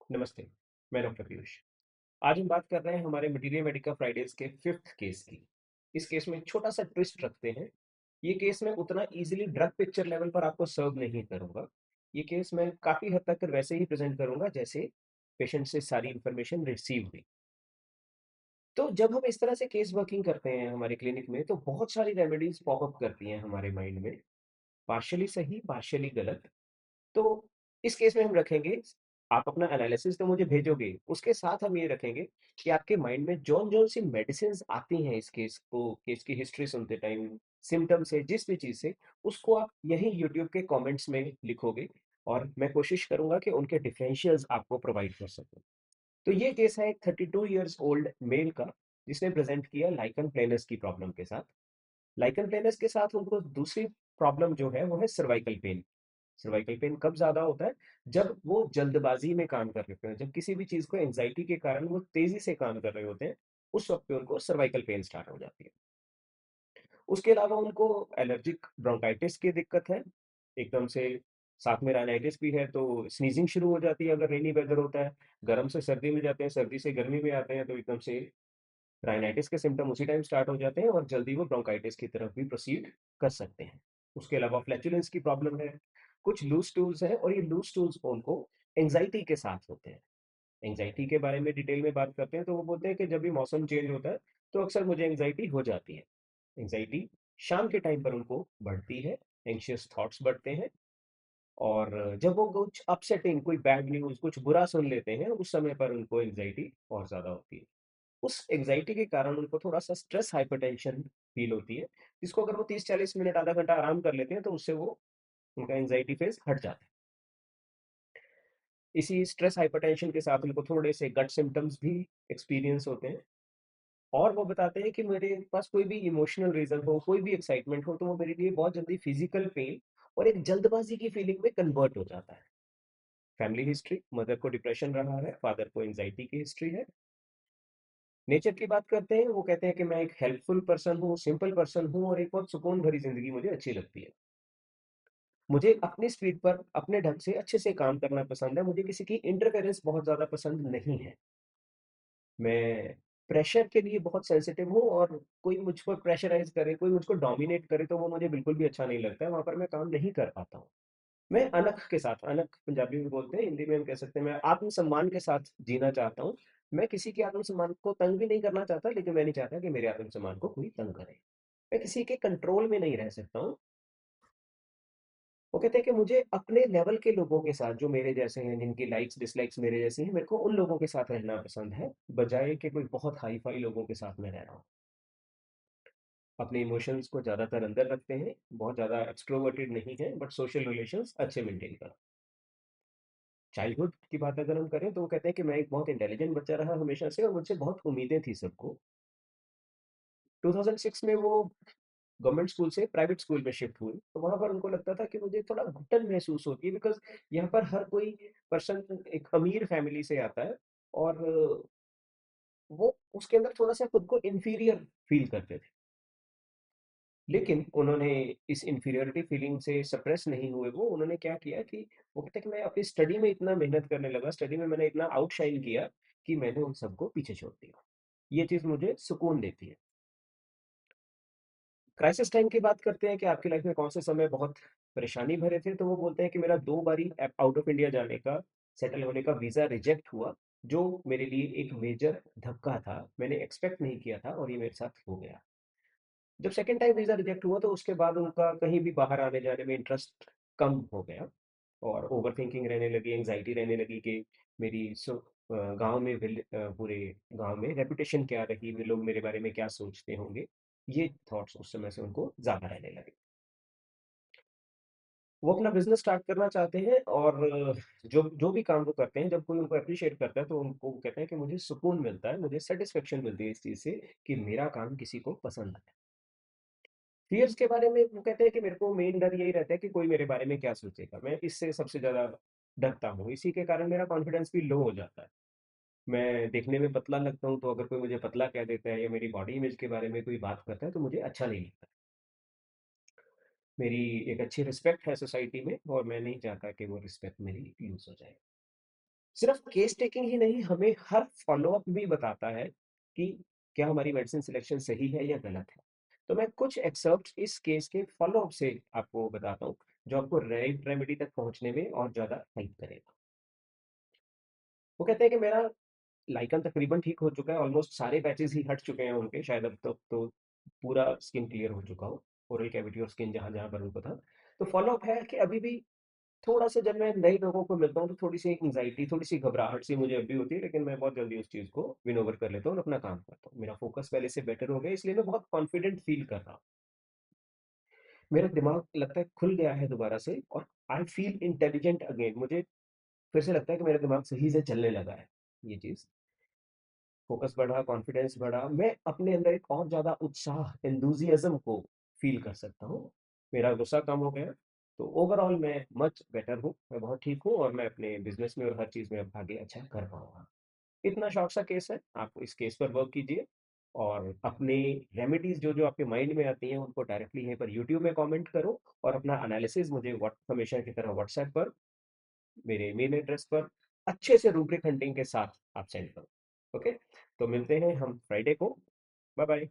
नमस्ते, मैं डॉक्टर पीयूष। आज हम बात कर रहे हैं हमारे मटीरियल मेडिका फ्राइडेज़ के 5th केस की। इस केस में एक छोटा-सा ट्विस्ट रखते हैं। ये केस मैं उतना ईज़िली ड्रग पिक्चर लेवल पर आपको सर्व नहीं करूँगा। ये केस मैं काफ़ी हद तक वैसे ही प्रेज़ेंट करूँगा जैसे पेशेंट से सारी इन्फॉर्मेशन रिसीव हुई। तो जब हम इस तरह से केस वर्किंग करते हैं हमारे क्लिनिक में, तो बहुत सारी रेमेडीज़ पॉप अप करती हैं हमारे माइंड में, पार्शियली सही, पार्शियली गलत। तो इस केस में हम रखेंगे, आप अपना एनालिसिस तो मुझे भेजोगे, उसके साथ हम ये रखेंगे कि आपके माइंड में जौन-जौन सी मेडिसिन्स आती हैं इस केस की हिस्ट्री सुनते टाइम, सिम्पटम से, जिस भी चीज़ से, उसको आप यहीं यूट्यूब के कमेंट्स में लिखोगे और मैं कोशिश करूँगा कि उनके डिफरेंशियल्स आपको प्रोवाइड कर सकूँ। तो ये केस है एक 32 इयर्स ओल्ड मेल का, जिसने प्रेज़ेंट किया लाइकन प्लेनस की प्रॉब्लम के साथ। लाइकन प्लेनस के साथ उनको दूसरी प्रॉब्लम जो है, वो है सर्वाइकल पेन। सर्वाइकल पेन कब ज़्यादा होता है? जब वो जल्दबाज़ी में काम कर रहे होते हैं, जब किसी भी चीज़ को एंग्ज़ायटी के कारण वो तेज़ी से काम कर रहे होते हैं, उस वक़्त पे उनको सर्वाइकल पेन स्टार्ट हो जाती है। उसके अलावा उनको एलर्जिक ब्रोंकाइटिस की दिक्कत है, एकदम से साथ में राइनाइटिस भी है, तो स्नीज़िंग शुरू हो जाती है अगर रेनी वेदर होता है, गर्म से सर्दी में जाते हैं, सर्दी से गर्मी में आते हैं, तो एकदम से राइनाइटिस के सिम्पटम उसी टाइम स्टार्ट हो जाते हैं और जल्दी वो ब्रोंकाइटिस की तरफ भी प्रोसीड कर सकते हैं। उसके अलावा फ्लैचुलेंस की प्रॉब्लम है, कुछ लूज़ स्टूल्स हैं और ये लूज़ स्टूल्स उनको एंग्ज़ायटी के साथ होते हैं। एंग्ज़ायटी के बारे में डिटेल में बात करते हैं तो वो बोलते हैं कि जब भी मौसम चेंज होता है, तो अक्सर मुझे एंग्ज़ायटी हो जाती है। एंग्ज़ायटी शाम के टाइम पर उनको बढ़ती है, एंग्ज़ियस थॉट्स बढ़ते हैं और जब वो कुछ अपसेटिंग कोई बैड न्यूज़, कुछ बुरा सुन लेते हैं, उस समय पर उनको एंग्ज़ायटी और ज़्यादा होती है। उस एंग्ज़ायटी के कारण उनको थोड़ा-सा स्ट्रेस हाइपरटेंशन फ़ील होती है, जिसको अगर वो 30-40 मिनट, आधा घंटा आराम कर लेते हैं, तो उससे वो उनका एंग्ज़ायटी फ़ेज़ हट जाता है। इसी स्ट्रेस हाइपरटेंशन के साथ उनको थोड़े से गट सिम्पटम्स भी एक्सपीरियंस होते हैं और वो बताते हैं कि मेरे पास कोई भी इमोशनल रीज़न हो, कोई भी एक्साइटमेंट हो, तो वो मेरे लिए बहुत जल्दी फिज़िकल पेन और एक जल्दबाज़ी की फ़ीलिंग में कन्वर्ट हो जाता है। फैमिली हिस्ट्री, मदर को डिप्रेशन रहा है, फादर को एंग्ज़ायटी की हिस्ट्री है। नेचर की बात करते हैं, वो कहते हैं कि मैं एक हेल्पफुल पर्सन हूँ, सिंपल पर्सन हूँ और एक बहुत सुकून भरी ज़िंदगी मुझे अच्छी लगती है। मुझे अपनी स्पीड पर, अपने ढंग से अच्छे से काम करना पसंद है, मुझे किसी की इंटरफेरेंस बहुत ज़्यादा पसंद नहीं है। मैं प्रेशर के लिए बहुत सेंसिटिव हूँ और कोई मुझ पर प्रेशराइज़ करे, कोई मुझको डोमिनेट करे तो वो मुझे बिल्कुल भी अच्छा नहीं लगता है, वहाँ पर मैं काम नहीं कर पाता हूँ। मैं अनख के साथ, अनख पंजाबी में बोलते हैं, हिंदी में हम कह सकते हैं, मैं आत्मसम्मान के साथ जीना चाहता हूँ। मैं किसी के आत्मसम्मान को तंग भी नहीं करना चाहता, लेकिन मैं नहीं चाहता कि मेरे आत्मसम्मान को कोई तंग करे। मैं किसी के कंट्रोल में नहीं रह सकता हूँ। वो कहते हैं कि मुझे अपने लेवल के लोगों के साथ, जो मेरे जैसे हैं, जिनकी लाइक्स डिसलाइक्स मेरे जैसी हैं, मेरे को उन लोगों के साथ रहना पसंद है, बजाए कि कोई बहुत हाई-फाई लोगों के साथ मैं रह रहा हूँ। अपने इमोशंस को ज़्यादातर अंदर रखते हैं, बहुत ज़्यादा एक्सट्रोवर्टेड नहीं हैं, बट सोशल रिलेशंस अच्छे मेंटेन कर। चाइल्डहुड की बात अगर हम करें तो वो कहते हैं कि मैं एक बहुत इंटेलिजेंट बच्चा रहा हमेशा से और मुझसे बहुत उम्मीदें थी सबको। 2006 में वो गवर्नमेंट स्कूल से प्राइवेट स्कूल में शिफ्ट हुई, तो वहाँ पर उनको लगता था कि मुझे थोड़ा घुटन महसूस होती है बिकॉज़ यहाँ पर हर कोई पर्सन एक अमीर फैमिली से आता है और वो उसके अंदर थोड़ा-सा खुद को इंफीरियर फ़ील करते थे। लेकिन उन्होंने इस इन्फीरियॉरिटी फीलिंग से सप्रेस नहीं हुए वो, उन्होंने क्या किया कि वो कहते हैं कि मैं अपनी स्टडी में इतना मेहनत करने लगा, स्टडी में मैंने इतना आउटशाइन किया कि मैंने उन सबको पीछे छोड़ दिया। ये चीज़ मुझे सुकून देती है। क्राइसिस टाइम की बात करते हैं कि आपकी लाइफ में कौन से समय बहुत परेशानी भरे थे, तो वो बोलते हैं कि मेरा 2 बारी आउट ऑफ इंडिया जाने का, सेटल होने का वीज़ा रिजेक्ट हुआ, जो मेरे लिए एक मेजर धक्का था। मैंने एक्सपेक्ट नहीं किया था और ये मेरे साथ हो गया। जब सेकंड टाइम वीज़ा रिजेक्ट हुआ तो उसके बाद उनका कहीं भी बाहर आने-जाने में इंटरेस्ट कम हो गया और ओवरथिंकिंग रहने लगी, एंग्ज़ायटी रहने लगी कि मेरी गाँव में पूरे गाँव में रेपुटेशन क्या रही, वे लोग मेरे बारे में क्या सोचते होंगे? ये थॉट्स उस समय से उनको ज़्यादा रहने लगे। वो अपना बिज़नेस स्टार्ट करना चाहते हैं और जो जो भी काम वो करते हैं, जब कोई उनको एप्रिशिएट करता है तो उनको वो कहते हैं कि मुझे सुकून मिलता है, मुझे सैटिस्फैक्शन मिलती है इस चीज़ से कि मेरा काम किसी को पसंद आया। फ़ियर्स के बारे में वो कहते हैं कि मेरे को मेन डर यही रहता है कि कोई मेरे बारे में क्या सोचेगा? मैं इससे सबसे ज़्यादा डरता हूँ। इसी के कारण मेरा कॉन्फिडेंस भी लो हो जाता है। मैं देखने में पतला लगता हूँ, तो अगर कोई मुझे पतला कह देता है या मेरी बॉडी इमेज के बारे में कोई बात करता है, तो मुझे अच्छा नहीं लगता। मेरी एक अच्छी रिस्पेक्ट है सोसाइटी में और मैं नहीं चाहता कि वो रिस्पेक्ट मेरी लूज़ हो जाए। सिर्फ केस टेकिंग ही नहीं, हमें हर फ़ॉलो-अप भी बताता है कि क्या हमारी मेडिसिन सिलेक्शन सही है या गलत है। तो मैं कुछ एक्सर्प्ट्स इस केस के फ़ॉलो-अप से आपको बताता हूँ, जो आपको राइट रेमेडी तक पहुँचने में और ज़्यादा हेल्प करेगा। वो कहते हैं कि मेरा लाइकन तकरीबन ठीक हो चुका है, ऑलमोस्ट सारे पैचेज़ ही हट चुके हैं उनके, शायद अब तक तो पूरा स्किन क्लियर हो चुका हो, ओरल कैविटी और स्किन जहाँ-जहाँ पर उनको था। तो फ़ॉलो-अप है कि अभी भी थोड़ा-सा जब मैं नए लोगों को मिलता हूँ, तो थोड़ी-सी एंग्ज़ायटी, थोड़ी-सी घबराहट सी मुझे अब भी होती है, लेकिन मैं बहुत जल्दी उस चीज़ को विन ओवर कर लेता हूँ और अपना काम करता हूँ। मेरा फ़ोकस पहले से बेटर हो गया, इसलिए मैं बहुत कॉन्फिडेंट फ़ील कर रहा हूँ। मेरा दिमाग लगता है खुल गया है दोबारा से और आई फ़ील इंटेलिजेंट अगेन। मुझे फिर से लगता है कि मेरा दिमाग सही से चलने लगा है, ये चीज़। फ़ोकस बढ़ा, कॉन्फिडेंस बढ़ा, मैं अपने अंदर एक और ज़्यादा उत्साह, एंथुसियाज़्म को फ़ील कर सकता हूँ। मेरा गुस्सा कम हो गया, तो ओवरऑल मैं मच बेटर हूँ, मैं बहुत ठीक हूँ और मैं अपने बिज़नेस में और हर चीज़ में अब आगे अच्छा कर पाऊँगा। इतना शॉर्ट सा केस है, आप इस केस पर वर्क कीजिए और अपनी रेमेडीज़ जो-जो आपके माइंड में आती हैं, उनको डायरेक्टली यहीं पर यूट्यूब में कमेंट करो और अपना एनालिसिस मुझे हमेशा की तरह व्हाट्सएप पर, मेरे ईमेल एड्रेस पर अच्छे से रूब्रिक हंटिंग के साथ आप सेंड करो। ओके? तो मिलते हैं हम फ्राइडे को। Bye bye.